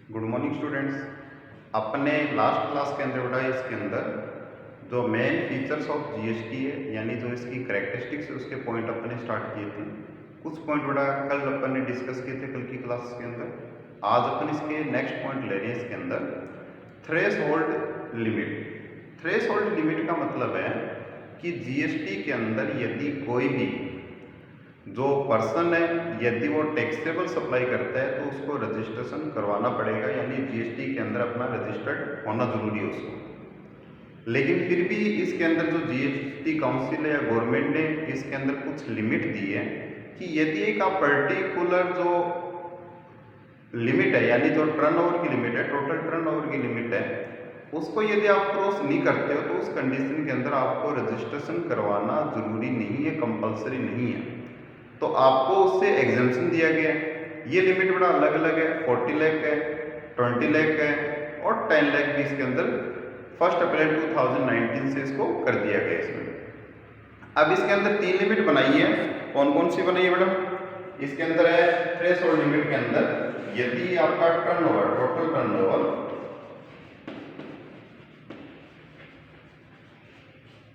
Good morning students. अपने last class के अंदर बेटा इसके अंदर जो मेन फीचर्स ऑफ जीएसटी है यानी जो इसकी करेक्टरिस्टिक्स है उसके पॉइंट अपने स्टार्ट किए थे। कुछ पॉइंट बेटा कल अपन ने डिस्कस किए थे कल की क्लास के अंदर। आज अपन इसके नेक्स्ट पॉइंट ले रहे हैं। इसके अंदर थ्रेशोल्ड लिमिट। थ्रेशोल्ड लिमिट का मतलब है कि जीएसटी के अंदर यदि कोई भी जो पर्सन है यदि वो टैक्सेबल सप्लाई करता है तो उसको रजिस्ट्रेशन करवाना पड़ेगा, यानी जीएसटी के अंदर अपना रजिस्टर्ड होना जरूरी है उसको। लेकिन फिर भी इसके अंदर जो जीएसटी काउंसिल है या गवर्नमेंट ने इसके अंदर कुछ लिमिट दी है कि यदि एक आप पर्टिकुलर जो लिमिट है यानी जो टर्नओवर की लिमिट है, टोटल टर्नओवर की लिमिट है, उसको यदि आप क्रॉस नहीं करते हो तो उस कंडीशन के अंदर आपको रजिस्ट्रेशन करवाना जरूरी नहीं है, कंपलसरी नहीं है। तो आपको उससे एग्जाम्पशन दिया गया है। ये लिमिट बड़ा अलग अलग है, 40 लाख है, 20 लाख है और 10 लाख भी इसके अंदर 1 अप्रैल 2019 से इसको कर दिया गया इसमें। अब इसके अंदर 3 लिमिट बनाई है। कौन कौन सी बनाई है मैडम? इसके अंदर है थ्रेशोल्ड लिमिट के अंदर यदि आपका टर्नओवर, टोटल टर्नओवर,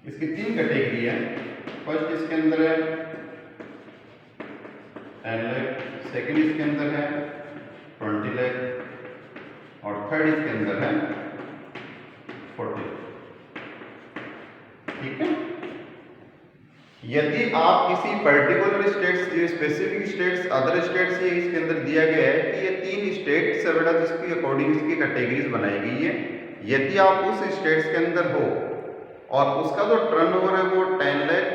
इसकी 3 कैटेगरी है। फर्स्ट इसके अंदर है 10 लाख, सेकेंड इसके अंदर है 20 लाख और थर्ड इसके अंदर है 40। ठीक है। यदि आप किसी particular states, specific states, other states, ये इसके अंदर दिया गया है कि ये 3 स्टेट्स है बेटा जिसकी अकॉर्डिंग इसकी कैटेगरीज बनाई गई है। यदि आप उस स्टेट्स के अंदर हो और उसका जो टर्नओवर है वो 10 लाख,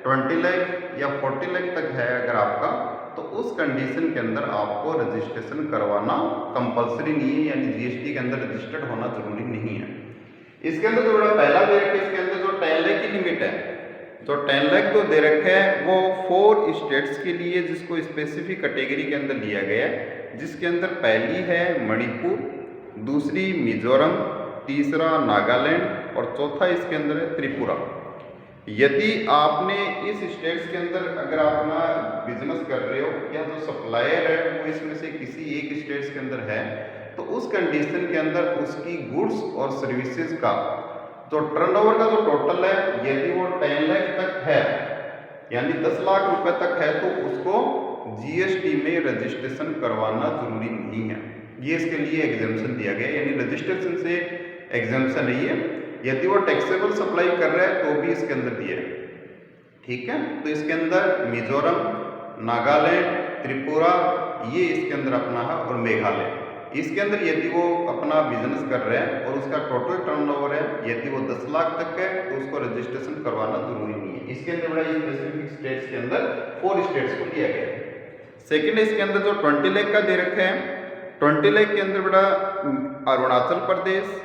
20 लाख या 40 लाख तक है अगर आपका, तो उस कंडीशन के अंदर आपको रजिस्ट्रेशन करवाना कंपलसरी नहीं है, यानी जीएसटी के अंदर रजिस्टर्ड होना जरूरी नहीं है। इसके अंदर जो बड़ा पहला दे रखा है, इसके अंदर जो 10 लाख की लिमिट है, जो 10 लाख तो दे रखा है वो 4 स्टेट्स के लिए जिसको स्पेसिफिक कैटेगरी के अंदर लिया गया है, जिसके अंदर पहली है मणिपुर, दूसरी मिजोरम, तीसरा नागालैंड और चौथा इसके अंदर है त्रिपुरा। यदि आपने इस स्टेट्स के अंदर अगर आप अपना बिजनेस कर रहे हो या जो सप्लायर है वो इसमें से किसी एक स्टेट्स के अंदर है, तो उस कंडीशन के अंदर उसकी गुड्स और सर्विसेज का जो टर्नओवर का जो टोटल है यदि वो 10 लाख तक है यानी 10 लाख रुपए तक है तो उसको जीएसटी में रजिस्ट्रेशन करवाना जरूरी नहीं है। ये इसके लिए एग्जाम्पशन दिया गया, यानी रजिस्ट्रेशन से एग्जाम्पशन है ये। यदि वो टैक्सेबल सप्लाई कर रहा है तो भी इसके अंदर दिया है। ठीक है। तो इसके अंदर मिजोरम, नागालैंड, त्रिपुरा ये इसके अंदर अपना है और मेघालय। इसके अंदर यदि वो अपना बिजनेस कर रहे हैं और उसका टोटल टर्नओवर है यदि वो 10 लाख तक है तो उसको रजिस्ट्रेशन करवाना जरूरी नहीं है। इसके अंदर बड़ा स्पेसिफिक स्टेट्स के अंदर 4 स्टेट्स को लिया गया है। सेकेंड इसके अंदर जो 20 लाख का दे रखा है, 20 लाख के अंदर बड़ा अरुणाचल प्रदेश,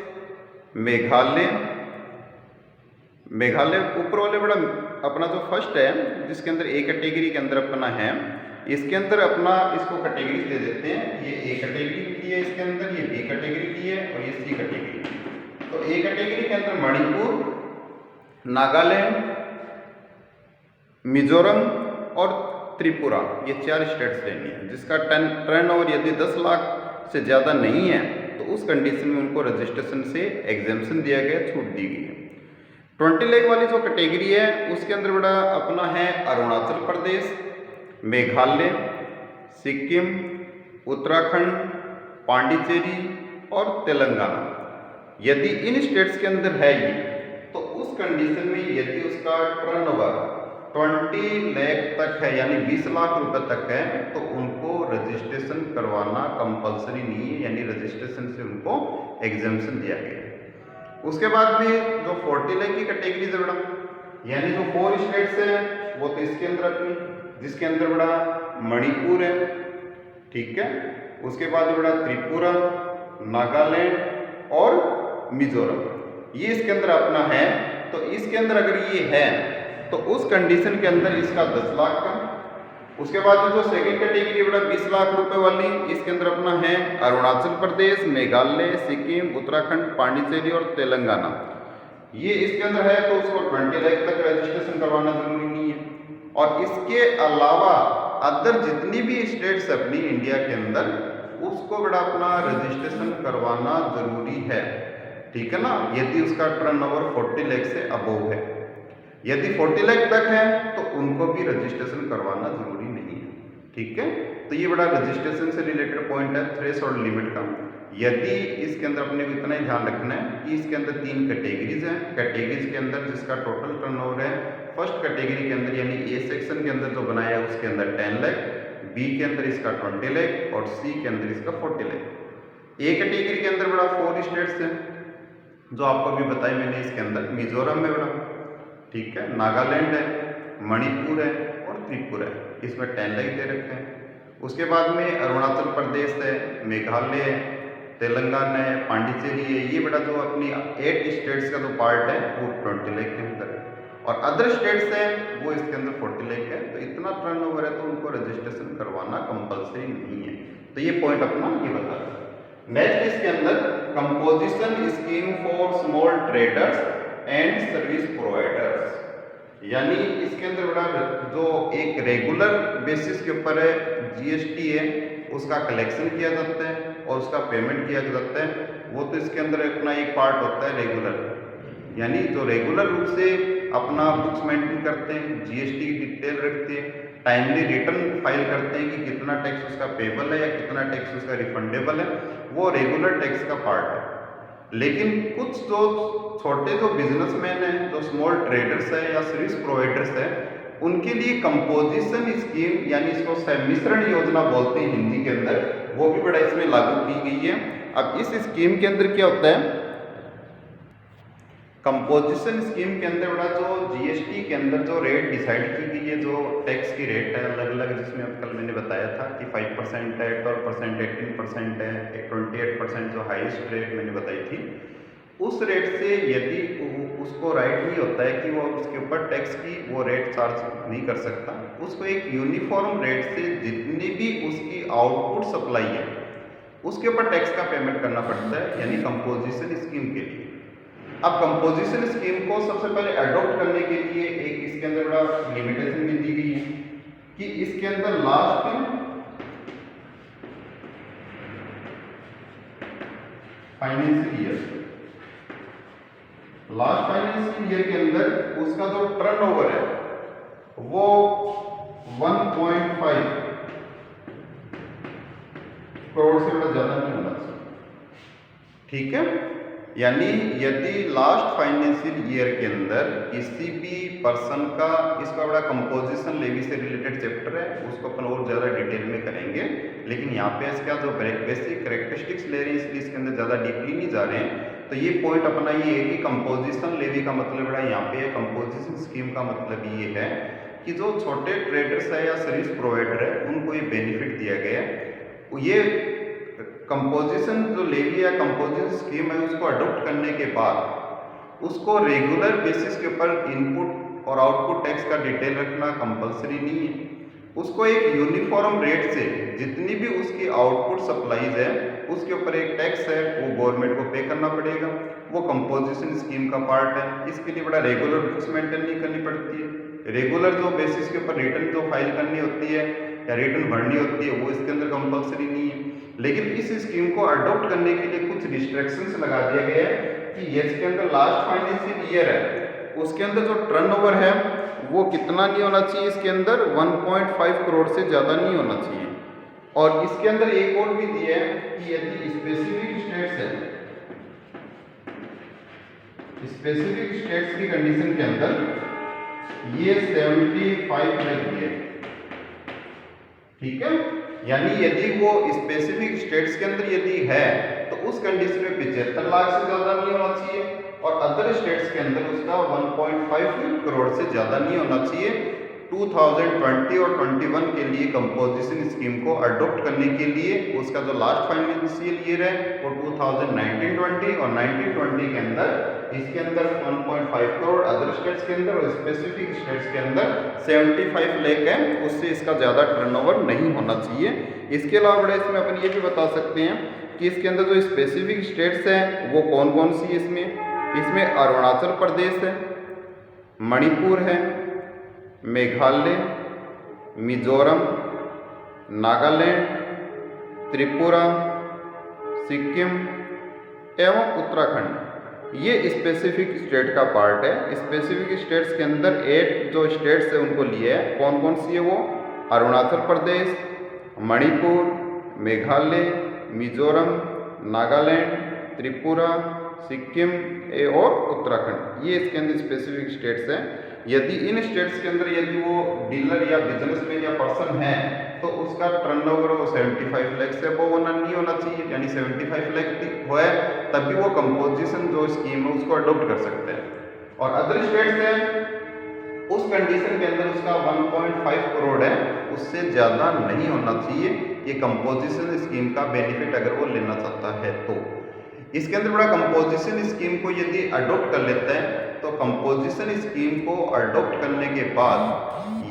मेघालय ऊपर वाले बड़ा अपना जो फर्स्ट है जिसके अंदर ए कैटेगरी के अंदर अपना है, इसके अंदर अपना इसको कैटेगरी दे देते हैं। ये ए कैटेगरी की है इसके अंदर, ये बी कैटेगरी की है और ये सी कैटेगरी। तो ए कैटेगरी के अंदर मणिपुर, नागालैंड, मिजोरम और त्रिपुरा ये 4 स्टेट्स लेनी है जिसका टर्नओवर यदि 10 लाख से ज़्यादा नहीं है तो उस कंडीशन में उनको रजिस्ट्रेशन से एग्जाम्पशन दिया गया, छूट दी गई है। 20 लाख वाली जो कैटेगरी है उसके अंदर बड़ा अपना है अरुणाचल प्रदेश, मेघालय, सिक्किम, उत्तराखंड, पांडिचेरी और तेलंगाना। यदि इन स्टेट्स के अंदर है ये तो उस कंडीशन में यदि उसका टर्नओवर 20 लाख तक है यानी 20 लाख रुपए तक है तो उनको रजिस्ट्रेशन करवाना कंपलसरी नहीं है, यानी रजिस्ट्रेशन से उनको एग्जाम्पशन दिया गया है। उसके बाद में जो 40 लाख की कैटेगरी है बड़ा, यानी जो 4 स्टेट्स है वो तो इसके अंदर अपनी, जिसके अंदर बड़ा मणिपुर है, ठीक है, उसके बाद बड़ा त्रिपुरा, नागालैंड और मिजोरम ये इसके अंदर अपना है। तो इसके अंदर अगर ये है तो उस कंडीशन के अंदर इसका 10 लाख का। उसके बाद में जो सेकंड कैटेगरी बड़ा 20 लाख रुपए वाली, इसके अंदर अपना है अरुणाचल प्रदेश, मेघालय, सिक्किम, उत्तराखंड, पांडिचेरी और तेलंगाना। ये इसके अंदर है तो उसको 20 लाख तक रजिस्ट्रेशन करवाना जरूरी नहीं है। और इसके अलावा अदर जितनी भी स्टेट्स अपनी इंडिया के अंदर उसको बड़ा अपना रजिस्ट्रेशन करवाना जरूरी है, ठीक है ना, यदि उसका टर्नओवर 40 लाख से अबोव है। यदि 40 लाख तक है तो उनको भी रजिस्ट्रेशन करवाना जरूरी नहीं है, ठीक है। तो ये बड़ा रजिस्ट्रेशन से रिलेटेड पॉइंट है थ्रेशोल्ड लिमिट का। यदि इसके अंदर अपने को इतना ही ध्यान रखना है कि इसके अंदर 3 कैटेगरीज हैं। कैटेगरीज के अंदर जिसका टोटल टर्नओवर है, फर्स्ट कैटेगरी के अंदर यानी ए सेक्शन के अंदर जो बनाया है उसके अंदर 10 लाख, बी के अंदर इसका 20 लाख और सी के अंदर इसका 40 लाख। ए कैटेगरी के अंदर बड़ा 4 स्टेट्स हैं जो आपको अभी बताई मैंने। इसके अंदर मिजोरम है बड़ा, ठीक है, नागालैंड है, मणिपुर है और त्रिपुरा है, इसमें 10 लाख दे रखे हैं। उसके बाद में अरुणाचल प्रदेश है, मेघालय है, तेलंगाना है, पांडिचेरी है। ये बड़ा जो अपनी 8 स्टेट्स का जो पार्ट है वो 20 लाख के अंदर है और अदर स्टेट्स हैं वो इसके अंदर 40 लाख है। तो इतना टर्नओवर है तो उनको रजिस्ट्रेशन करवाना कंपलसरी नहीं है। तो ये पॉइंट अपना ये बता रहा है। नेक्स्ट इसके अंदर composition scheme for small traders and service providers, यानी इसके अंदर बड़ा जो एक रेगुलर बेसिस के ऊपर है जीएसटी है उसका कलेक्शन किया जाता है और उसका पेमेंट किया जाता है। वो तो इसके अंदर अपना एक पार्ट होता है रेगुलर, यानी जो रेगुलर रूप से अपना बुक्स मेंटेन करते हैं, जीएसटी की डिटेल रखते हैं, टाइमली रिटर्न फाइल करते हैं कि कितना टैक्स उसका पेबल है या कितना टैक्स उसका रिफंडेबल है, वो रेगुलर टैक्स का पार्ट है। लेकिन कुछ जो छोटे जो बिजनेसमैन हैं, जो स्मॉल ट्रेडर्स है या सर्विस प्रोवाइडर्स है, उनके लिए कंपोजिशन स्कीम यानी इसको सम्मिश्रण योजना बोलते हैं हिंदी के अंदर, वो भी बड़ा इसमें लागू की गई है। अब इस स्कीम के अंदर क्या होता है, कंपोजिशन स्कीम के अंदर बड़ा जो जीएसटी के अंदर जो रेट डिसाइड की गई है, जो टैक्स की रेट है अलग अलग, जिसमें कल मैंने बताया था कि 5% है, 12%, 18% है, 28% जो हाईएस्ट रेट मैंने बताई थी, उस रेट से यदि उसको राइट नहीं होता है कि वो उसके ऊपर टैक्स की वो रेट चार्ज नहीं कर सकता, उसको एक यूनिफॉर्म रेट से जितनी भी उसकी आउटपुट सप्लाई है उसके ऊपर टैक्स का पेमेंट करना पड़ता है, यानी कंपोजिशन स्कीम के लिए। अब कंपोजिशन स्कीम को सबसे पहले अडॉप्ट करने के लिए एक इसके अंदर बड़ा लिमिटेशन भी दी गई है कि इसके अंदर लास्ट फाइनेंशियल ईयर के अंदर उसका जो टर्नओवर है वो 1.5 करोड़ से बड़ा ज्यादा नहीं होना चाहिए, ठीक है। यानी यदि लास्ट फाइनेंशियल ईयर के अंदर किसी भी पर्सन का, इसका बड़ा कंपोजिशन लेवी से रिलेटेड चैप्टर है, उसको अपन और ज़्यादा डिटेल में करेंगे, लेकिन यहाँ पे इसका जो बेसिक कैरेक्टरिस्टिक्स ले रहे हैं इसलिए इसके अंदर ज़्यादा डीपली नहीं जा रहे हैं। तो ये पॉइंट अपना ये है कि कंपोजिशन लेवी का मतलब बड़ा यहाँ पे है, कंपोजिशन स्कीम का मतलब ये है कि जो छोटे ट्रेडर्स है या सर्विस प्रोवाइडर है उनको ये बेनिफिट दिया गया है। ये कंपोजिशन जो लेवी या कंपोजिशन स्कीम है उसको अडॉप्ट करने के बाद उसको रेगुलर बेसिस के ऊपर इनपुट और आउटपुट टैक्स का डिटेल रखना कंपलसरी नहीं है। उसको एक यूनिफॉर्म रेट से जितनी भी उसकी आउटपुट सप्लाईज है उसके ऊपर एक टैक्स है वो गवर्नमेंट को पे करना पड़ेगा, वो कंपोजिशन स्कीम का पार्ट है। इसके लिए बड़ा रेगुलर बुक्स मेंटेन नहीं करनी पड़ती है, रेगुलर जो बेसिस के ऊपर रिटर्न जो फाइल करनी होती है या रिटर्न भरनी होती है वो इसके अंदर कंपलसरी नहीं है। लेकिन इस स्कीम को अडॉप्ट करने के लिए कुछ रिस्ट्रिक्शंस लगा दिया गया है कि इसके अंदर लास्ट फाइनेंशियल ईयर है उसके अंदर जो टर्नओवर है वो कितना नहीं होना चाहिए, इसके अंदर 1.5 करोड़ से ज़्यादा नहीं होना चाहिए। और इसके अंदर एक और भी दिया है कि यदि स्पेसिफिक स्टेट्स है, स्पेसिफिक स्टेट्स की कंडीशन के अंदर ये 75 लाख दिए, ठीक है। यानी यदि वो स्पेसिफिक स्टेट्स के अंदर यदि है तो उस कंडीशन में 75 लाख से ज़्यादा नहीं होना चाहिए और अदर स्टेट्स के अंदर उसका 1.5 करोड़ से ज़्यादा नहीं होना चाहिए। 2020 और 21 के लिए कंपोजिशन स्कीम को अडॉप्ट करने के लिए उसका जो लास्ट फाइनेंशियल ईयर है वो 2019-20 और 19-20 के अंदर इसके अंदर 1.5 करोड़, अदर स्टेट्स के अंदर और स्पेसिफिक स्टेट्स के अंदर 75 लाख है, उससे इसका ज़्यादा टर्नओवर नहीं होना चाहिए। इसके अलावा बड़े इसमें अपन ये भी बता सकते हैं कि इसके अंदर जो स्पेसिफिक स्टेट्स हैं वो कौन कौन सी है। इसमें अरुणाचल प्रदेश है, मणिपुर है, मेघालय, मिजोरम, नागालैंड, त्रिपुरा, सिक्किम एवं उत्तराखंड ये स्पेसिफिक स्टेट का पार्ट है। स्पेसिफिक स्टेट्स के अंदर 8 जो स्टेट्स है उनको लिए है। कौन कौन सी है वो? अरुणाचल प्रदेश, मणिपुर, मेघालय, मिजोरम, नागालैंड, त्रिपुरा, सिक्किम और उत्तराखंड, ये इसके अंदर स्पेसिफिक स्टेट्स हैं। यदि इन स्टेट्स के अंदर यदि वो डीलर या बिजनेसमैन या पर्सन है तो उसका टर्नओवर वो 75 लाख से वो होना नहीं होना चाहिए, यानी 75 लाख हो तभी वो कंपोजिशन जो स्कीम है उसको अडोप्ट कर सकते हैं। और अदर स्टेट्स हैं उस कंडीशन के अंदर उसका 1.5 करोड़ है, उससे ज़्यादा नहीं होना चाहिए ये कंपोजिशन स्कीम का बेनिफिट अगर वो लेना चाहता है तो। इसके अंदर बड़ा कंपोजिशन स्कीम को यदि अडोप्ट कर लेता है तो कंपोजिशन स्कीम को अडोप्ट करने के बाद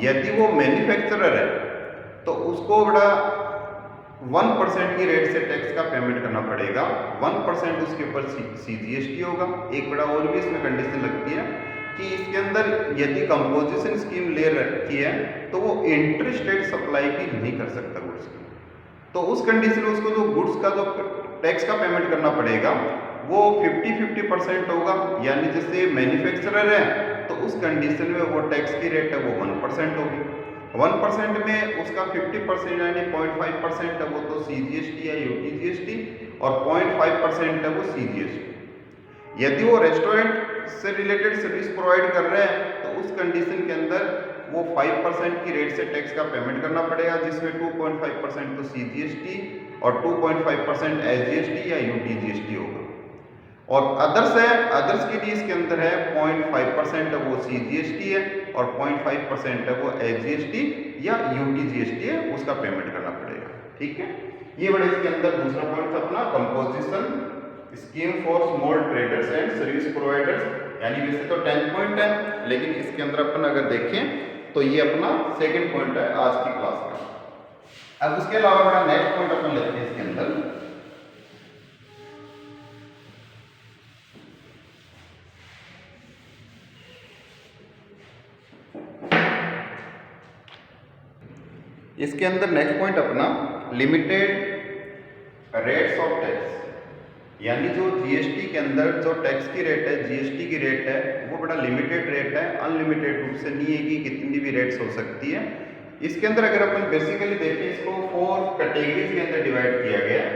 यदि वो मैन्युफैक्चरर है तो उसको बड़ा 1% की रेट से टैक्स का पेमेंट करना पड़ेगा। 1% उसके ऊपर CGST होगा। एक बड़ा और भी इसमें कंडीशन लगती है कि इसके अंदर यदि कंपोजिशन स्कीम ले रखी है तो वो इंटर स्टेट सप्लाई भी नहीं कर सकता गुड्स की। तो उस कंडीशन में उसको जो गुड्स का जो टैक्स का पेमेंट करना पड़ेगा वो 50-50% होगा। यानी जैसे मैन्युफैक्चरर है तो उस कंडीशन में वो टैक्स की रेट है वो 1% होगी। 1% में उसका 50% यानी 0.5% है वो तो CGST या UTGST और 0.5% है वो CGST। यदि वो रेस्टोरेंट से रिलेटेड सर्विस प्रोवाइड कर रहे हैं तो उस कंडीशन के अंदर वो 5% की रेट से टैक्स का पेमेंट करना पड़ेगा, जिसमें 2.5% तो CGST और 2.5% SGST या UTGST होगा। और अदर्स है, अदर्स के लिए इसके अंदर है 0.5% है वो CGST है और 0.5% है वो SGST या UTGST है, उसका पेमेंट करना पड़ेगा। ठीक है, ये बड़ा इसके अंदर दूसरा पॉइंट अपना composition scheme for small traders and service providers, यानी वैसे तो 10 पॉइंट है लेकिन इसके अंदर अपन अगर देखें तो ये अपना सेकंड पॉइंट है आज की क्लास का। अब उसके अलावा बड़ा नेक्स्ट पॉइंट अपन लेते हैं इसके अंदर। इसके अंदर नेक्स्ट पॉइंट अपना लिमिटेड रेट्स ऑफ टैक्स, यानी जो GST के अंदर जो टैक्स की रेट है, GST की रेट है वो बड़ा लिमिटेड रेट है, अनलिमिटेड रूप से नहीं है कि कितनी भी रेट्स हो सकती है। इसके अंदर अगर अपन बेसिकली देखें इसको 4 कैटेगरीज के अंदर डिवाइड किया गया है।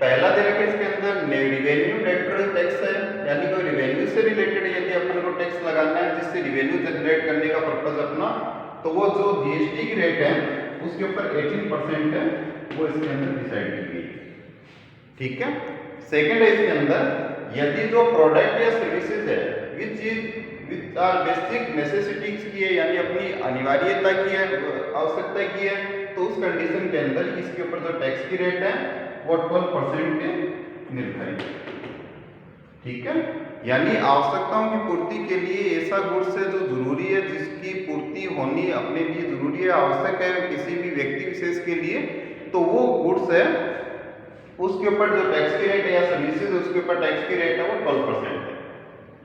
पहला दे रखा है इसके अंदर रेवेन्यू डेटरल टैक्स है, यानी कोई रेवेन्यू से रिलेटेड यदि अपन को टैक्स लगाना है जिससे रेवेन्यू जनरेट करने का पर्पज अपना, तो वो जो GST की रेट है उसके ऊपर 18% है वो इसके अंदर डिसाइड की गई है। ठीक है, सेकंड है इसके अंदर यदि जो प्रोडक्ट या सर्विसेज है विच आर बेसिक नेसेसिटीज की है, यानी अपनी अनिवार्यता की है, आवश्यकता की है, तो उस कंडीशन के अंदर इसके ऊपर जो टैक्स की रेट है वो 12% के निर्धारित है। ठीक है, यानी आवश्यकताओं की पूर्ति के लिए ऐसा गुड्स है जो जरूरी है, जिसकी पूर्ति होनी अपने लिए जरूरी है, आवश्यक है किसी भी व्यक्ति विशेष के लिए, तो वो गुड्स है उसके ऊपर जो टैक्स की रेट है या सर्विसेज उसके ऊपर टैक्स की रेट है वो 12% है।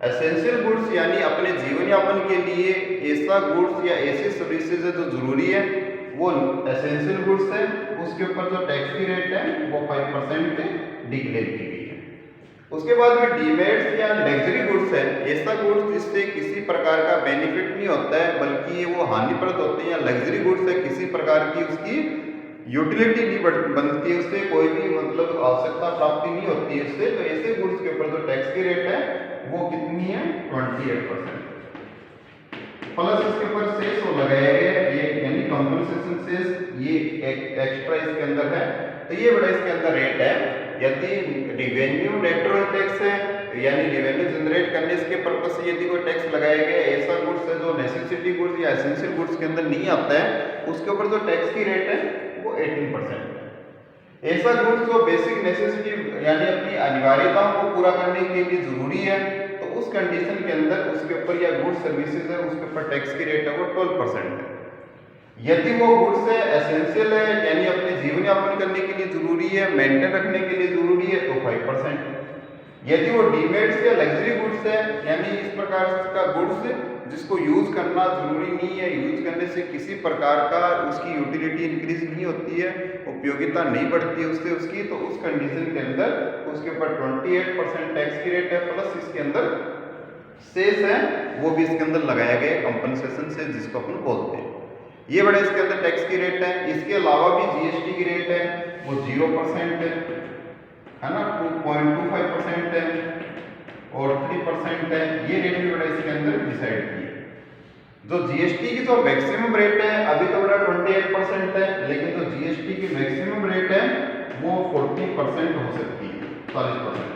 एसेंशियल गुड्स यानी अपने जीवन यापन के लिए ऐसा गुड्स या ऐसी सर्विसेज है जो जरूरी है वो एसेंशियल गुड्स है, उसके ऊपर जो टैक्स की रेट है वो 5% पे डिक्लेयर की गई है। उसके बाद में डीमेरिट्स या लग्जरी गुड्स है, ऐसा गुड्स जिससे किसी प्रकार का बेनिफिट नहीं होता है बल्कि ये वो हानिप्रद होते हैं, या लग्जरी गुड्स है किसी प्रकार की उसकी यूटिलिटी नहीं बनती है, उससे कोई भी मतलब आवश्यकता प्राप्ति नहीं होती है उससे, तो ऐसे गुड्स के ऊपर जो टैक्स की रेट है वो कितनी है 28%। प्लस इसके ऊपर सेस वो लगाया गया ये, यानी कंपनसेशन सेस, ये एक एक्स्ट्रा इसके अंदर है, तो ये बड़ा इसके अंदर रेट है। यदि रिवेन्यू डेटरल टैक्स है यानी रेवेन्यू जनरेट करने के पर्पस से यदि कोई टैक्स लगाया गया, ऐसा गुड्स है जो नेसेसिटी गुड्स या एसेंशियल गुड्स के अंदर नहीं आता है, उसके ऊपर जो टैक्स की रेट है वो 18% है। ऐसा गुड्स जो बेसिक नेसेसिटी यानी अपनी अनिवार्यताओं को पूरा करने के लिए जरूरी है, तो उस कंडीशन के अंदर उसके ऊपर या गुड्स सर्विसेज है उसके ऊपर टैक्स की रेट है वो 12% है। यदि वो गुड्स है एसेंशियल है यानी अपने जीवन यापन करने के लिए जरूरी है, मेंटेन रखने के लिए जरूरी है, तो 5%। यदि वो डीमेरिट्स या लग्जरी गुड्स है यानी इस प्रकार का गुड्स जिसको यूज़ करना ज़रूरी नहीं है, यूज़ करने से किसी प्रकार का उसकी यूटिलिटी इंक्रीज नहीं होती है, उपयोगिता नहीं बढ़ती उससे उसकी, तो उस कंडीशन के अंदर उसके ऊपर 28% टैक्स की रेट है, प्लस इसके अंदर सेस है वो भी इसके अंदर लगाया गया कंपनसेशन से, जिसको अपन बोलते हैं। ये बड़ा इसके अंदर टैक्स की रेट है। इसके अलावा भी जीएसटी की रेट है वो 0% है ना, 2.25% है और 3% है। ये रेट भी बड़ा इसके अंदर डिसाइड की है। जो जीएसटी की जो मैक्सिमम रेट है अभी तो बड़ा 28% है, लेकिन जो जीएसटी की मैक्सिमम रेट है वो 40% हो सकती है, 40%।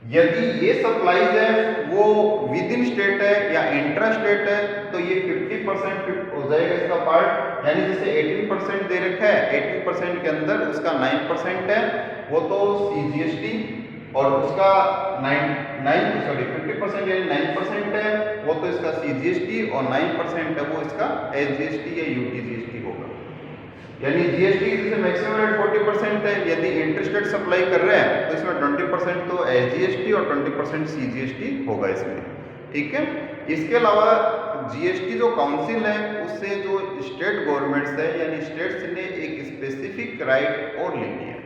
यदि ये सप्लाईज है वो विद इन स्टेट है या इंट्रा स्टेट है तो ये 50% हो जाएगा इसका पार्ट। यानी जैसे 18% दे रखा है, 18% के अंदर उसका 9% है वो तो सीजीएसटी, और उसका 50% यानी 9% है वो तो इसका सीजीएसटी, और 9% है वो इसका एसजीएसटी या यूटीजीएसटी होगा। यानी जीएसटी की जैसे मैक्सिमम रेट 40% है, यदि इंटरस्टेट सप्लाई कर रहे हैं तो इसमें 20% तो एसजीएसटी और 20% सीजीएसटी होगा इसमें, ठीक है। इसके अलावा जीएसटी जो काउंसिल है उससे जो स्टेट गवर्नमेंट्स है यानी स्टेट्स ने एक स्पेसिफिक राइट और लेनी है।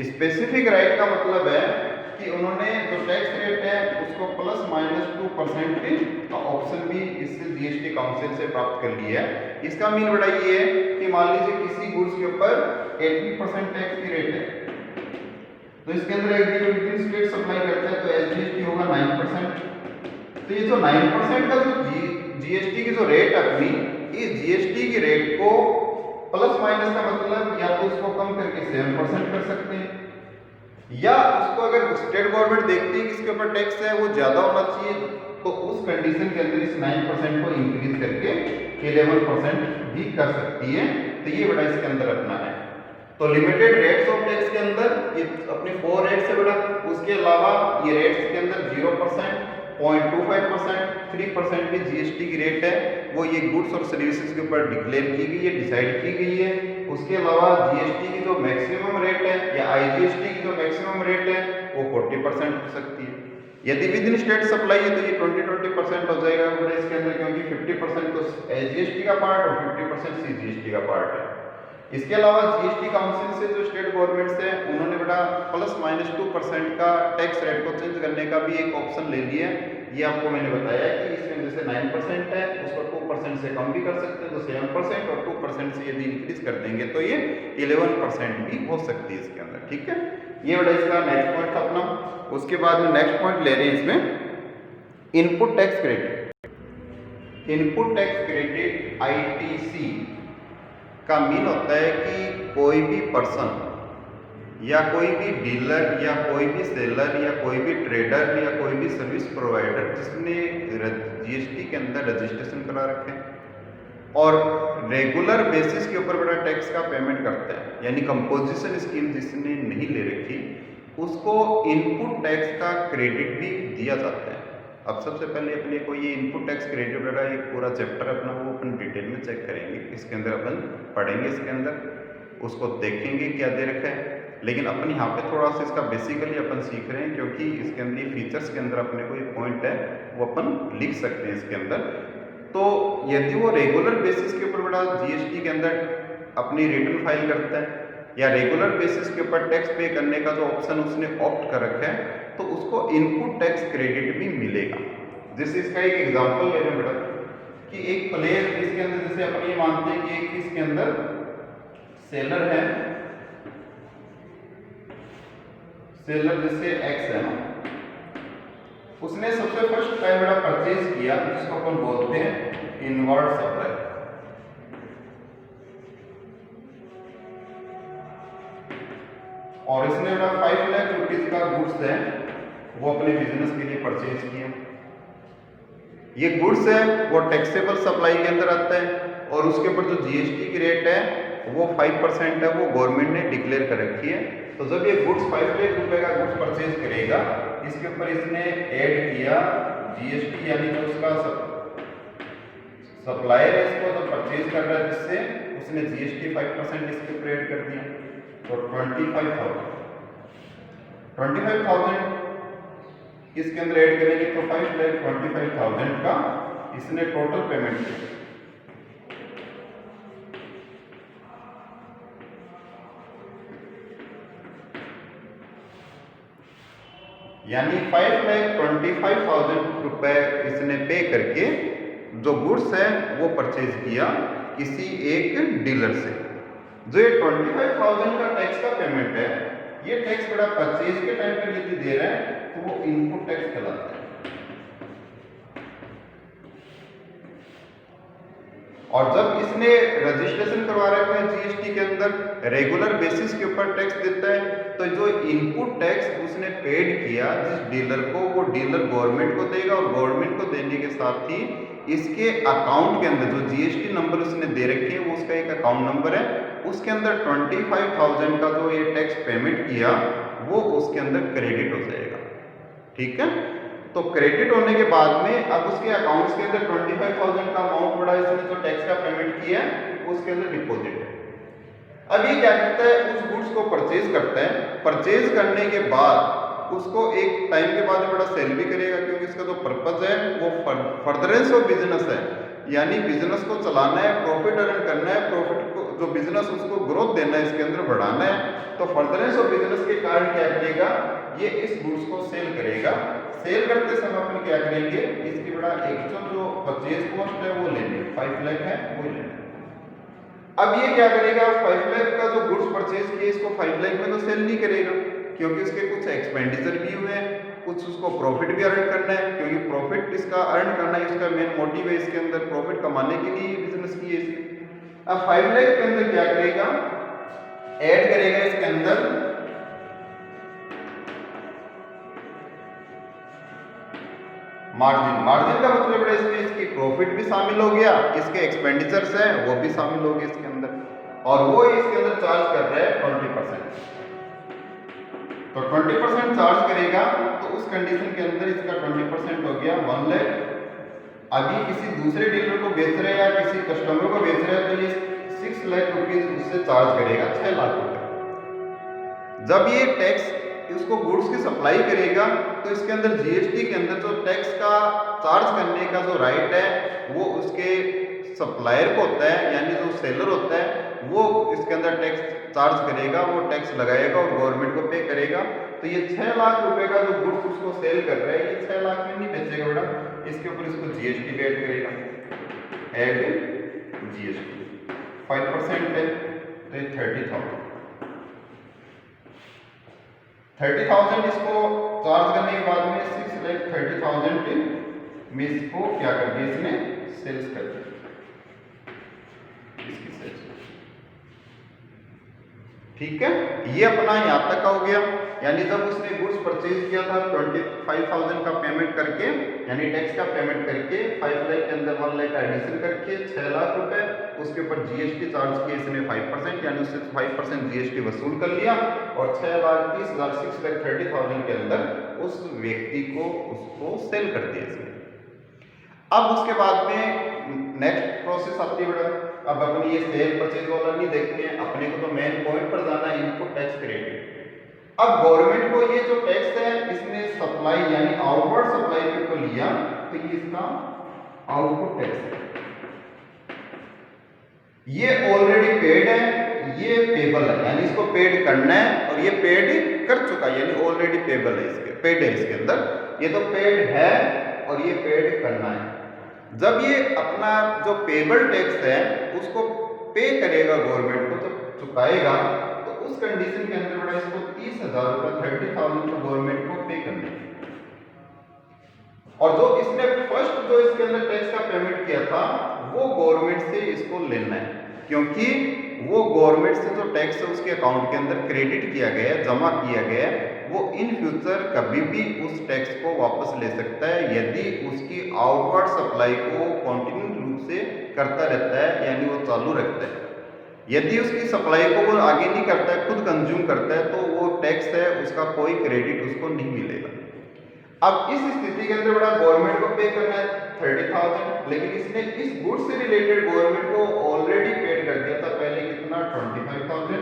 स्पेसिफिक राइट का मतलब है कि उन्होंने जो टैक्स रेट है उसको ±2% का ऑप्शन भी इससे जीएसटी काउंसिल से प्राप्त कर लिया है। इसका मीन बड़ा ये है कि मान लीजिए किसी गुड्स के ऊपर 18% टैक्स की रेट है, तो इसके अंदर एक स्टेट सप्लाई करता है तो एसजीएसटी होगा 9%। तो ये जो 9% का जो जीएसटी की जो रेट है अपनी, इस जीएसटी की रेट को प्लस माइनस का मतलब या तो उसको कम करके 7% कर सकते हैं, या उसको अगर स्टेट गवर्नमेंट देखती है कि इसके ऊपर टैक्स है वो ज्यादा होना चाहिए तो उस कंडीशन के अंदर इस 9% को इंक्रीज करके 11% भी कर सकती है। तो ये बड़ा इसके अंदर अपना है। तो लिमिटेड रेट्स ऑफ टैक्स के अंदर ये अपने 4 रेट्स है बड़ा, उसके अलावा ये रेट्स के अंदर 0%, 0.25%, 3% भी जीएसटी की रेट है वो ये गुड्स और सर्विसेज के ऊपर डिक्लेयर की गई है, डिसाइड की गई है। उसके अलावा जीएसटी की जो मैक्सिमम रेट है या आईजीएसटी की जो मैक्सिमम रेट है वो 40% हो सकती है। यदि विद इन स्टेट सप्लाई है तो ये 20% हो जाएगा इसके अंदर, क्योंकि 50% तो एसजीएसटी का पार्ट और 50% सीजीएसटी का पार्ट है। इसके अलावा जीएसटी काउंसिल से जो स्टेट गवर्नमेंट्स है उन्होंने बड़ा ±2% का टैक्स रेट को चेंज करने का भी एक ऑप्शन ले लिया है। ये आपको मैंने बताया है कि इसमें जैसे 9% है उसको 2% से कम भी कर सकते हैं, तो 7% और 2% से यदि इंक्रीज कर देंगे तो ये 11% भी हो सकती है इसके अंदर, ठीक है। ये बड़ा इसका नेक्स्ट पॉइंट था अपना। उसके बाद में नेक्स्ट पॉइंट ले रहे हैं इसमें input tax credit. Input tax credit ITC का मीन होता है कि कोई भी पर्सन या कोई भी डीलर या कोई भी सेलर या कोई भी ट्रेडर या कोई भी सर्विस प्रोवाइडर जिसने जीएसटी के अंदर रजिस्ट्रेशन करा रखे और रेगुलर बेसिस के ऊपर बड़ा टैक्स का पेमेंट करता है, यानी कंपोजिशन स्कीम जिसने नहीं ले रखी उसको इनपुट टैक्स का क्रेडिट भी दिया जाता है। अब सबसे पहले अपने को ये इनपुट टैक्स क्रेडिट वाला एक पूरा चैप्टर अपना वो अपन डिटेल में चेक करेंगे, इसके अंदर अपन पढ़ेंगे, इसके अंदर उसको देखेंगे क्या दे रखा है। लेकिन अपन यहाँ पे थोड़ा सा इसका बेसिकली अपन सीख रहे हैं, क्योंकि इसके अंदर ये फीचर्स के अंदर अपने को एक पॉइंट है वो अपन लिख सकते हैं इसके अंदर। तो यदि वो रेगुलर बेसिस के ऊपर बड़ा जीएसटी के अंदर अपनी रिटर्न फाइल करता है या रेगुलर बेसिस के ऊपर टैक्स पे करने का जो ऑप्शन उसने ऑप्ट कर रखा है तो उसको इनपुट टैक्स क्रेडिट भी मिलेगा। जैसे इसका एक एग्जांपल ले रहे हैं बेटा कि एक प्लेयर इसके अंदर जैसे अपन ये मानते हैं कि एक इसके अंदर सेलर है, सेलर जैसे एक्स है ना, उसने सबसे फर्स्ट टाइम बड़ा परचेज किया जिसको अपन बोलते हैं इनवर्ड सप्लाई। और इसने बड़ा 5 लाख रुपीज का गुड्स है वो अपने बिजनेस के लिए परचेज किया। ये गुड्स है वो टैक्सेबल सप्लाई के अंदर आता है और उसके ऊपर जो जीएसटी की रेट है वो 5% है, वो गवर्नमेंट ने डिक्लेयर कर रखी है। तो जब ये गुड्स 5 लाख रुपए का गुड्स परचेज करेगा इसके ऊपर इसने ऐड किया जीएसटी, यानी जो उसका सप्लायर है इसको जो परचेज कर रहा है जिससे उसने जीएसटी 5% इसके ऊपर ऐड कर दिया। तो 25,000 इसके अंदर ऐड करेंगे तो 5,25,000 का इसने टोटल पेमेंट किया। यानी 5,25,000 रुपए इसने पे करके जो गुड्स है वो परचेज किया किसी एक डीलर से। जो ये 25,000 का टैक्स का पेमेंट है, ये टैक्स बड़ा परचेज के टाइम पर यदि दे रहा है तो वो इनपुट टैक्स कहलाता है। और जब इसने रजिस्ट्रेशन करवा रखा है जीएसटी के अंदर, रेगुलर बेसिस के ऊपर टैक्स देता है, तो जो इनपुट टैक्स उसने पेड किया जिस डीलर को, वो डीलर गवर्नमेंट को देगा और गवर्नमेंट को देने के साथ ही इसके अकाउंट के अंदर जो जीएसटी नंबर उसने दे रखे हैं वो उसका एक अकाउंट नंबर है, उसके अंदर 25,000 का जो ये टैक्स पेमेंट किया वो उसके अंदर क्रेडिट हो जाएगा। ठीक है, तो क्रेडिट होने के बाद में अब उसके अकाउंट्स के अंदर 25,000 का अमाउंट पड़ा, इसने जो टैक्स का पेमेंट किया उसके अंदर डिपॉजिट है। अब ये क्या करता है, उस गुड्स को परचेज करता है, परचेज करने के बाद उसको एक टाइम के बाद बड़ा सेल भी करेगा, क्योंकि इसका जो पर्पज है वो फर्दरेंस ऑफ बिजनेस है, यानी बिजनेस को चलाना है, प्रॉफिट अर्न करना है, प्रॉफिट को जो बिजनेस उसको ग्रोथ देना है, इसके अंदर बढ़ाना है। तो फर्दरेंस ऑफ बिजनेस के कारण क्या करेगा, ये इस गुड्स को सेल करेगा। सेल करते समय अपन क्या करेंगे, इसकी बड़ा एक्चुअल जो परचेज कॉस्ट है वो लेंगे, 5 लाख है वो लेंगे। अब ये क्या करेगा, 5 लाख का जो गुड्स परचेज किए इसको 5 लाख में तो सेल नहीं करेगा, क्योंकि उसके कुछ एक्सपेंडिचर भी हुए हैं, कुछ उसको प्रॉफिट भी अर्न करना है, क्योंकि प्रॉफिट इसका अर्न करना है, इसका मेन मोटिव है, इसके अंदर प्रॉफिट कमाने के लिए बिजनेस किए इसने। अब 5 लाख के अंदर क्या करेगा, ऐड करेगा इसके अंदर मार्जिन। मार्जिन का मतलब है इसमें इसकी प्रॉफिट भी शामिल हो गया, इसके एक्सपेंडिचर्स है वो भी शामिल हो गए इसके अंदर, और वो इसके अंदर चार्ज कर रहा है 20%। तो 20% चार्ज करेगा, तो उस कंडीशन के अंदर इसका 20% हो गया 1 लाख। अभी किसी दूसरे डीलर को बेच रहे हैं या किसी कस्टमर को बेच रहे हैं तो ये 6 लाख रुपीज उससे चार्ज करेगा, 6 लाख रुपए। जब ये टैक्स उसको गुड्स की सप्लाई करेगा तो इसके अंदर जीएसटी के अंदर जो टैक्स का चार्ज करने का जो राइट है वो उसके सप्लायर को होता है, यानी जो सेलर होता है वो इसके अंदर टैक्स चार्ज करेगा, वो टैक्स लगाएगा और गवर्नमेंट को पे करेगा। तो ये 6 लाख रुपए का जो गुड्स उसको सेल कर रहा है, ये 6 लाख में नहीं बेचेगा बेटा, इसके ऊपर इसको जीएसटी पे ऐड करेगा, ऐड जीएसटी 5% है, तो ये 30,000 इसको चार्ज करने के बाद में 6,30,000 में इसको क्या कर दिया, इसने सेल्स कर दिया, इसकी सेल्स। ठीक है, ये अपना यहां तक का हो गया। यानी जब उसने गुड्स परचेज किया था 25,000 का पेमेंट करके, यानी टैक्स का पेमेंट करके 5 लाख के अंदर 1 लाख एडिशन करके 6 लाख रुपए, उसके ऊपर जीएसटी चार्ज किए इसने 5%, यानी उससे 5% जीएसटी वसूल कर लिया, और 6,30,000 6,30,000 के अंदर उस व्यक्ति को उसको सेल कर दिया इसने। अब उसके बाद में नेक्स्ट प्रोसेस आती है बेटा, अब अपन ये सेल परचेज वाला नहीं देखते हैं, अपने को तो मेन पॉइंट पर जाना है, इनपुट टैक्स क्रेडिट। अब गवर्नमेंट को ये जो टैक्स है इसने सप्लाई यानी आउटवर्ड सप्लाई के ऊपर लिया, तो ये इसका आउटपुट टैक्स है, ये ऑलरेडी पेड है, ये पेबल है, यानी इसको पेड करना है, और ये पेड कर चुका है, यानी ऑलरेडी पेबल है, इसके पेड है, इसके अंदर ये तो पेड है और ये पेड करना है। जब ये अपना जो पेबल टैक्स है उसको पे करेगा गवर्नमेंट को, जब चुकाएगा तो उस कंडीशन के अंदर बड़ा इसको 30,000 रुपए 30,000 तो गवर्नमेंट को पे करने हैं। और जो इसने फर्स्ट जो इसके अंदर टैक्स का पेमेंट किया था वो गवर्नमेंट से इसको लेना है, क्योंकि वो गवर्नमेंट से जो टैक्स है उसके अकाउंट के अंदर क्रेडिट किया गया है, जमा किया गया है, वो इन फ्यूचर कभी भी उस टैक्स को वापस ले सकता है यदि उसकी आउटवर्ड सप्लाई को कंटिन्यू रूप से करता रहता है, यानी वो चालू रखता है। यदि उसकी सप्लाई को वो आगे नहीं करता है, खुद कंज्यूम करता है, तो वो टैक्स है उसका कोई क्रेडिट उसको नहीं मिलेगा। अब इस स्थिति के अंदर बड़ा गवर्नमेंट को पे करना है 30,000, लेकिन इसने इस गुड्स से रिलेटेड गवर्नमेंट को ऑलरेडी पेड कर दिया था पहले, कितना 25,000।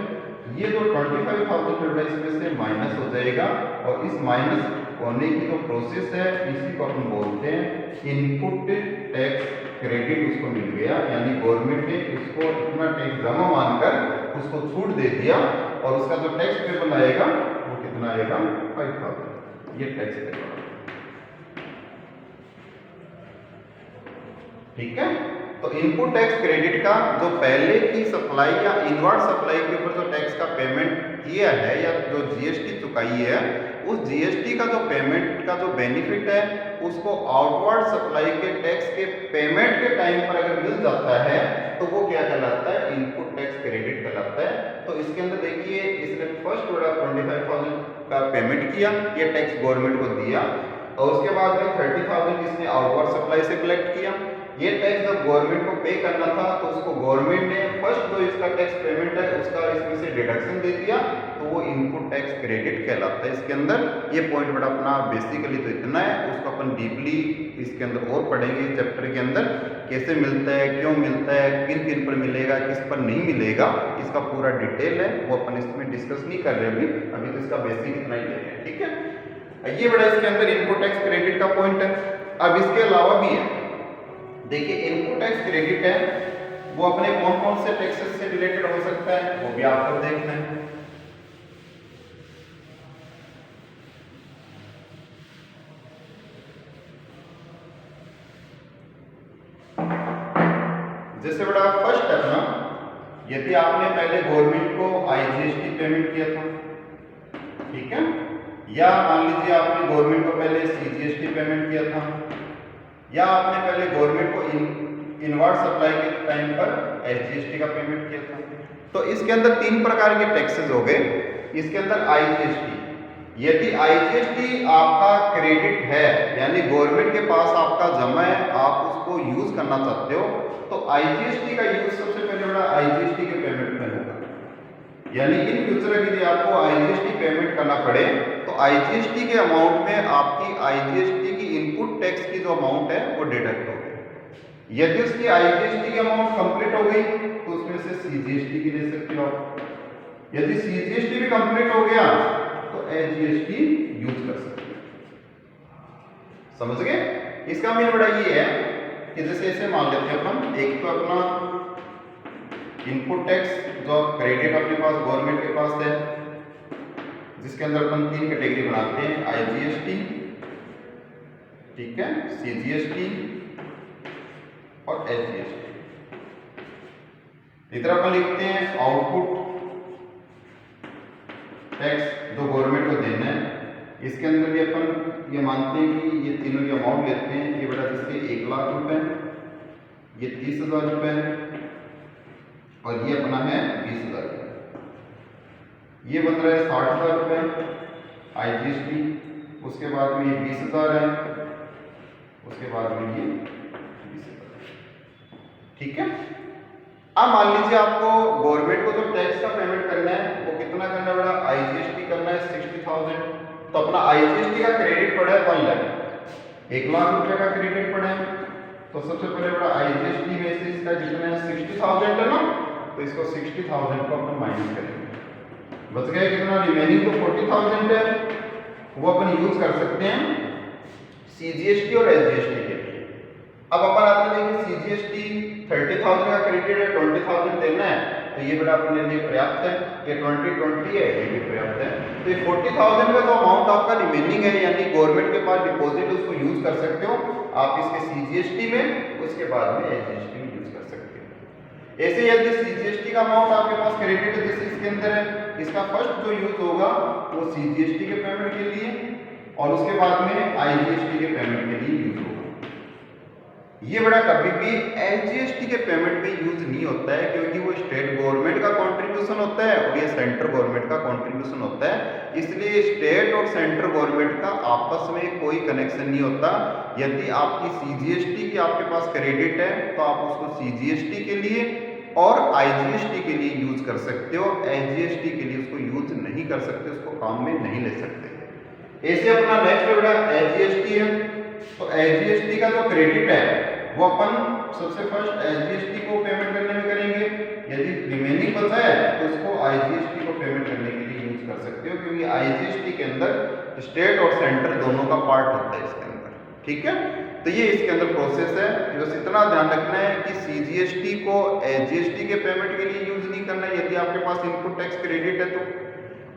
ये जो 25,000 रुपए इसमें से माइनस हो जाएगा, और इस माइनस होने की जो प्रोसेस है इसी को अपन बोलते हैं इनपुट टैक्स क्रेडिट। उसको मिल गया, यानी गवर्नमेंट ने इसको इतना टैक्स जमा मानकर उसको छूट दे दिया और उसका जो टैक्स पेबल आएगा वो कितना आएगा 5000, ये टैक्स पेबल। ठीक है, तो इनपुट टैक्स क्रेडिट का जो पहले की सप्लाई या इनवर्ड सप्लाई के ऊपर जो टैक्स का पेमेंट किया है या जो जीएसटी चुकाई है, उस जीएसटी का जो पेमेंट का जो बेनिफिट है उसको आउटवर्ड सप्लाई के टैक्स के पेमेंट के टाइम पर अगर मिल जाता है तो वो क्या कहलाता है, इनपुट टैक्स क्रेडिट कहलाता है। तो इसके अंदर देखिए इसने फर्स्ट बड़ा 25,000 का पेमेंट किया, ये टैक्स गवर्नमेंट को दिया और उसके बाद में 30,000 इसने आउटवर्ड सप्लाई से कलेक्ट किया। ये टैक्स जब गवर्नमेंट को पे करना था तो उसको गवर्नमेंट ने फर्स्ट जो इसका टैक्स पेमेंट है उसका इसमें से डिडक्शन दे दिया, तो वो इनपुट टैक्स क्रेडिट कहलाता है। इसके अंदर ये पॉइंट बड़ा अपना बेसिकली तो इतना है, उसको अपन डीपली इसके अंदर और पढ़ेंगे इस चैप्टर के अंदर, कैसे मिलता है, क्यों मिलता है, किन किन पर मिलेगा, किस पर नहीं मिलेगा, इसका पूरा डिटेल है वो अपन इसमें डिस्कस नहीं कर रहे अभी तो इसका बेसिक इतना ही ले रहे हैं। ठीक है, ये बड़ा इसके अंदर इनपुट टैक्स क्रेडिट का पॉइंट है। अब इसके अलावा भी है, देखिए इनपुट टैक्स क्रेडिट है वो अपने कौन कौन से टैक्सेस से रिलेटेड हो सकता है वो भी आपको देखना है। जैसे बड़ा फर्स्ट है ना, यदि आपने पहले गवर्नमेंट को आईजीएसटी पेमेंट किया था, ठीक है, या मान लीजिए आपने गवर्नमेंट को पहले सीजीएसटी पेमेंट किया था, या आपने पहले गवर्नमेंट को इनवर्ड सप्लाई के टाइम पर एसजीएसटी का पेमेंट किया था, तो इसके अंदर तीन प्रकार के टैक्सेस हो गए। इसके अंदर आईजीएसटी, यदि आईजीएसटी आपका क्रेडिट है यानी गवर्नमेंट के पास आपका जमा है, आप उसको यूज करना चाहते हो, तो आईजीएसटी का यूज सबसे पहले बड़ा आईजीएसटी के पेमेंट में होगा। यानी इन फ्यूचर यदि आपको आईजीएसटी पेमेंट करना पड़े तो आईजीएसटी के अमाउंट में आपकी आईजीएसटी की इनपुट टैक्स की जो अमाउंट है वो डिडक्ट हो गई। यदि उसकी आईजीएसटी की अमाउंट कंप्लीट हो गई तो उसमें से सीजीएसटी की ले सकते हो। यदि सीजीएसटी भी कंप्लीट हो गया तो एजीएसटी यूज कर सकते हो। समझ गए? इसका मीन बड़ा ये है कि जैसे ऐसे मान लेते हैं अपन, एक तो अपना इनपुट टैक्स जो क्रेडिट अपने पास गवर्नमेंट के पास है, जिसके अंदर अपन तीन कैटेगरी बनाते हैं, आईजीएसटी, ठीक है, सीजीएसटी और एसजीएसटी। इधर अपन लिखते हैं आउटपुट टैक्स जो गवर्नमेंट को देना है। इसके अंदर भी अपन ये मानते हैं कि ये तीनों की अमाउंट लेते हैं, ये बड़ा जैसे 1 लाख रुपए, ये 30,000 रुपए और ये अपना है 20,000 रुपए। ये बन रहा है 60,000 रुपए आईजीएसटी, उसके बाद में ये 20,000 है, उसके बाद में ये 20,000। ठीक है, अब मान लीजिए आपको गवर्नमेंट को जो टैक्स का पेमेंट करना है वो कितना करना पड़ा, आईजीएसटी करना है 60,000। तो अपना आईजीएसटी का क्रेडिट पड़ा है 1 लाख, 1 लाख रुपए का क्रेडिट पड़ा है। तो सबसे पहले बड़ा आईजीएसटी में से इसका जितना है 60,000 है ना, तो इसको 60,000 को अपन माइनस करेंगे, बच गया कितना, रिमेनिंग तो 40,000 है, वो अपन यूज कर सकते हैं सीजीएसटी और एसजीएसटी के लिए। अब अपन आते हैं कि सीजीएसटी 30,000 का क्रेडिट है, 20,000 देना है, तो ये बड़ा अपने लिए पर्याप्त है, ये 2020 है, ये भी पर्याप्त है। तो ये 40,000 का जो अमाउंट आपका रिमेनिंग है यानी गवर्नमेंट के पास डिपॉजिट, उसको यूज कर सकते हो आप इसके सीजीएसटी में, उसके बाद में एसजीएसटी में यूज कर सकते हो। ऐसे यदि सीजीएसटी का अमाउंट आपके पास क्रेडिट है जैसे इसके अंदर है, इसका फर्स्ट जो यूज होगा वो सीजीएसटी के पेमेंट के लिए और उसके बाद में आईजीएसटी के पेमेंट के लिए यूज होगा। ये बड़ा कभी भी एसजीएसटी के पेमेंट में यूज नहीं होता है क्योंकि वो स्टेट गवर्नमेंट का कंट्रीब्यूशन होता है और ये सेंट्रल गवर्नमेंट का कंट्रीब्यूशन होता है, इसलिए स्टेट और सेंट्रल गवर्नमेंट का आपस में कोई कनेक्शन नहीं होता। यदि आपकी सीजीएसटी की आपके पास क्रेडिट है तो आप उसको सीजीएसटी के लिए और आईजीएसटी के लिए यूज कर सकते हो, एसजीएसटी के लिए उसको यूज नहीं कर सकते, उसको काम में नहीं ले सकते। ऐसे अपना नेक्स्ट बड़ा एसजीएसटी है, तो एसजीएसटी का जो क्रेडिट है वो अपन सबसे फर्स्ट एसजीएसटी को पेमेंट करने में करेंगे, यदि रिमेनिंग बचा है तो उसको आईजीएसटी को पेमेंट करने के लिए यूज कर सकते हो क्योंकि आईजीएसटी के अंदर स्टेट और सेंटर दोनों का पार्ट होता है इसके अंदर, ठीक है। तो ये इसके अंदर प्रोसेस है। बस इतना ध्यान रखना है कि सीजीएसटी को एजीएसटी के पेमेंट के लिए यूज नहीं करना है यदि आपके पास इनपुट टैक्स क्रेडिट है तो,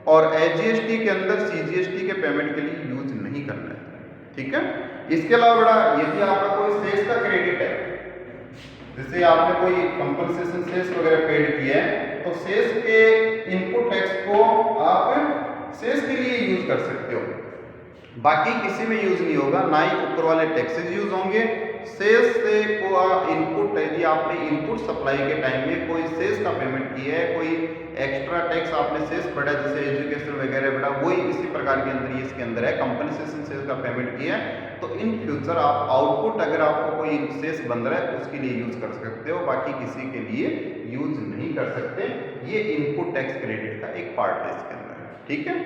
और एजीएसटी के अंदर सीजीएसटी के पेमेंट के लिए यूज नहीं करना है, ठीक है। इसके अलावा बेटा यदि आपका कोई सेल्स का क्रेडिट है, जैसे आपने कोई कंपनसेशन सेल्स वगैरह पेड किया है, तो सेल्स के इनपुट टैक्स को आप सेल्स के लिए यूज कर सकते हो, बाकी किसी में यूज नहीं होगा, ना ही ऊपर वाले टैक्सेस यूज होंगे। सेल्स से को इनपुट यदि आपने इनपुट सप्लाई के टाइम में कोई सेल्स का पेमेंट किया है, कोई एक्स्ट्रा टैक्स आपने सेल्स बढ़ा जैसे एजुकेशन वगैरह बढ़ा, वही इसी प्रकार के अंदर इसके अंदर है कंपनसेशन सेल्स का पेमेंट किया है, तो इन फ्यूचर आप आउटपुट अगर आपको कोई सेल्स बन रहा है उसके लिए यूज कर सकते हो, बाकी किसी के लिए यूज नहीं कर सकते। ये इनपुट टैक्स क्रेडिट का एक पार्ट है इसके अंदर, ठीक है।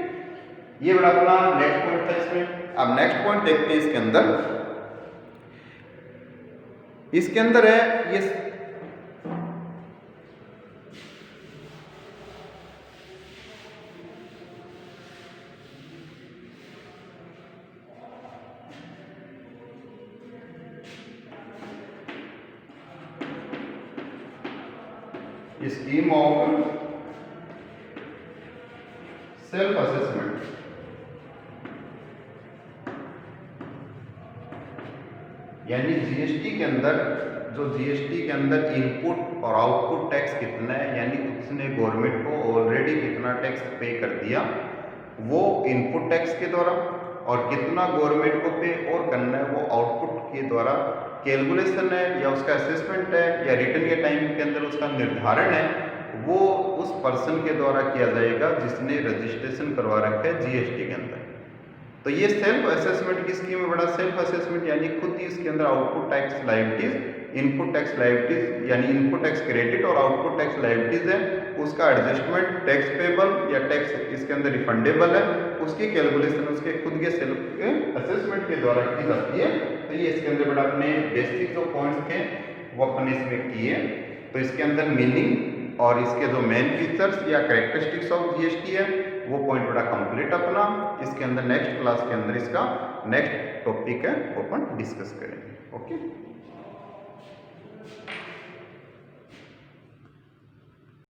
ये बड़ा अपना नेक्स्ट पॉइंट था इसमें। अब नेक्स्ट पॉइंट देखते हैं इसके अंदर है ये स्कीम ऑफ सेल्फ असेसमेंट। यानी जीएसटी के अंदर जीएसटी के अंदर इनपुट और आउटपुट टैक्स कितना है, यानी उसने गवर्नमेंट को ऑलरेडी कितना टैक्स पे कर दिया वो इनपुट टैक्स के द्वारा, और कितना गवर्नमेंट को पे और करना है वो आउटपुट के द्वारा कैलकुलेशन है, या उसका असेसमेंट है, या रिटर्न के टाइम के अंदर उसका निर्धारण है, वो उस पर्सन के द्वारा किया जाएगा जिसने रजिस्ट्रेशन करवा रखा है जीएसटी के अंदर। तो ये सेल्फ असेसमेंट की स्कीम है बड़ा। सेल्फ असेसमेंट यानी खुद ही इसके अंदर output tax liabilities, input tax liabilities यानी इनपुट टैक्स क्रेडिट और आउटपुट टैक्स लायबिलिटीज है, उसका एडजस्टमेंट टैक्स पेबल या टैक्स इसके अंदर रिफंडेबल है, उसकी कैलकुलेशन उसके खुद के सेल्फ असेसमेंट के द्वारा की जाती है। तो ये इसके अंदर बड़ा अपने बेसिक जो पॉइंट्स थे वो अपने इसमें किए। तो इसके अंदर मीनिंग और इसके जो मेन फीचर्स या कैरेक्टरिस्टिक्स ऑफ जीएसटी है वो पॉइंट बड़ा कंप्लीट अपना। इसके अंदर नेक्स्ट क्लास के अंदर इसका नेक्स्ट टॉपिक है वो अपन डिस्कस करेंगे। ओके।